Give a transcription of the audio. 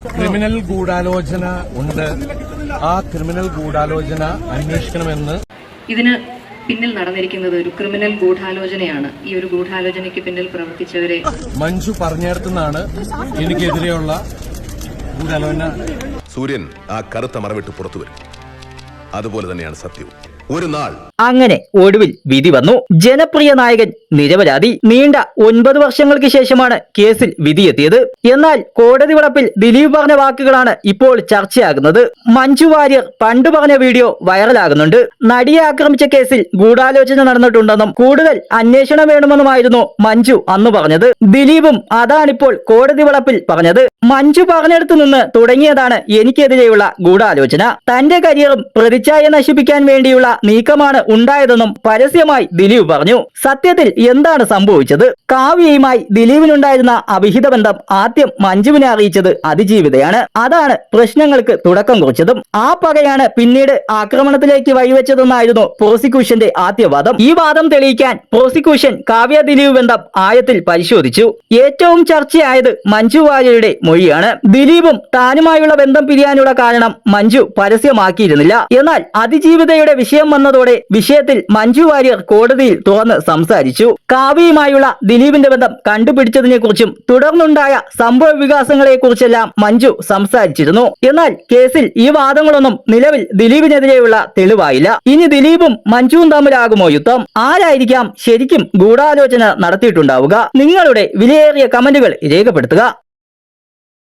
Criminal ഗൂഢാലോചന ഉണ്ട്. ആ ക്രിമിനൽ ഗൂഢാലോചന അന്വേഷിക്കണമെന്ന് ഇതിന് പിന്നിൽ നടന്നിരിക്കുന്നത് ഒരു ക്രിമിനൽ ഗൂഢാലോചനയാണ്. ഈ ഒരു ഗൂഢാലോചനയ്ക്ക് പിന്നിൽ പ്രവർത്തിച്ചവരെ മഞ്ജു പറഞ്ഞിടത്തുനിന്നാണ് എനിക്കെതിരെയുള്ള ഗൂഢാലോചന. സൂര്യൻ ആ കറുത്ത മറവിട്ട് പുറത്തു വരും. അതുപോലെ തന്നെയാണ് സത്യവും. ഒരു നാൾ അങ്ങനെ ഒടുവിൽ വിധി വന്നു. ജനപ്രിയ നായകൻ നിരപരാധി. നീണ്ട 9 വർഷങ്ങൾക്ക് ശേഷമാണ് കേസിൽ വിധിയെത്തിയത്. എന്നാൽ കോടതി വളപ്പിൽ ദിലീപ് പറഞ്ഞ വാക്കുകളാണ് ഇപ്പോൾ ചർച്ചയാകുന്നത്. മഞ്ജു വാര്യർ പണ്ട് പറഞ്ഞ വീഡിയോ വൈറലാകുന്നുണ്ട്. നടിയെ ആക്രമിച്ച കേസിൽ ഗൂഢാലോചന നടന്നിട്ടുണ്ടെന്നും കൂടുതൽ അന്വേഷണം വേണമെന്നുമായിരുന്നു മഞ്ജു അന്ന് പറഞ്ഞത്. ദിലീപും അതാണിപ്പോൾ കോടതി വളപ്പിൽ പറഞ്ഞത്. മഞ്ജു പറഞ്ഞെടുത്തു നിന്ന് തുടങ്ങിയതാണ് എനിക്കെതിരെയുള്ള ഗൂഢാലോചന. തന്റെ കരിയറും പ്രതിച്ഛായ നശിപ്പിക്കാൻ വേണ്ടിയുള്ള നീക്കമാണ് ഉണ്ടായതെന്നും പരസ്യമായി ദിലീപ് പറഞ്ഞു. സത്യത്തിൽ എന്താണ് സംഭവിച്ചത്? കാവ്യയുമായി ദിലീപിനുണ്ടായിരുന്ന അവിഹിത ബന്ധം ആദ്യം മഞ്ജുവിനെ അറിയിച്ചത് അതിജീവിതയാണ്. അതാണ് പ്രശ്നങ്ങൾക്ക് തുടക്കം കുറിച്ചതും. ആ പകയാണ് പിന്നീട് ആക്രമണത്തിലേക്ക് വഴിവെച്ചതെന്നായിരുന്നു പ്രോസിക്യൂഷന്റെ ആദ്യവാദം. ഈ വാദം തെളിയിക്കാൻ പ്രോസിക്യൂഷൻ കാവ്യ ദിലീപ് ബന്ധം ആഴത്തിൽ പരിശോധിച്ചു. ഏറ്റവും ചർച്ചയായത് മഞ്ജു വാര്യരുടെ മൊഴിയാണ്. ദിലീപും താനുമായുള്ള ബന്ധം പിരിയാനുള്ള കാരണം മഞ്ജു പരസ്യമാക്കിയിരുന്നില്ല. എന്നാൽ അതിജീവിതയുടെ വിഷയം വന്നതോടെ വിഷയത്തിൽ മഞ്ജു വാര്യർ കോടതിയിൽ തുറന്ന് സംസാരിച്ചു. കാവ്യയുമായുള്ള ദിലീപിന്റെ ബന്ധം കണ്ടുപിടിച്ചതിനെ കുറിച്ചും തുടർന്നുണ്ടായ സംഭവ വികാസങ്ങളെ കുറിച്ചെല്ലാം മഞ്ജു സംസാരിച്ചിരുന്നു. എന്നാൽ കേസിൽ ഈ വാദങ്ങളൊന്നും നിലവിൽ ദിലീപിനെതിരെയുള്ള തെളിവായില്ല. ഇനി ദിലീപും മഞ്ജുവും തമ്മിലാകുമോ യുദ്ധം? ആരായിരിക്കാം ശരിക്കും ഗൂഢാലോചന നടത്തിയിട്ടുണ്ടാവുക? നിങ്ങളുടെ വിലയേറിയ കമന്റുകൾ രേഖപ്പെടുത്തുക.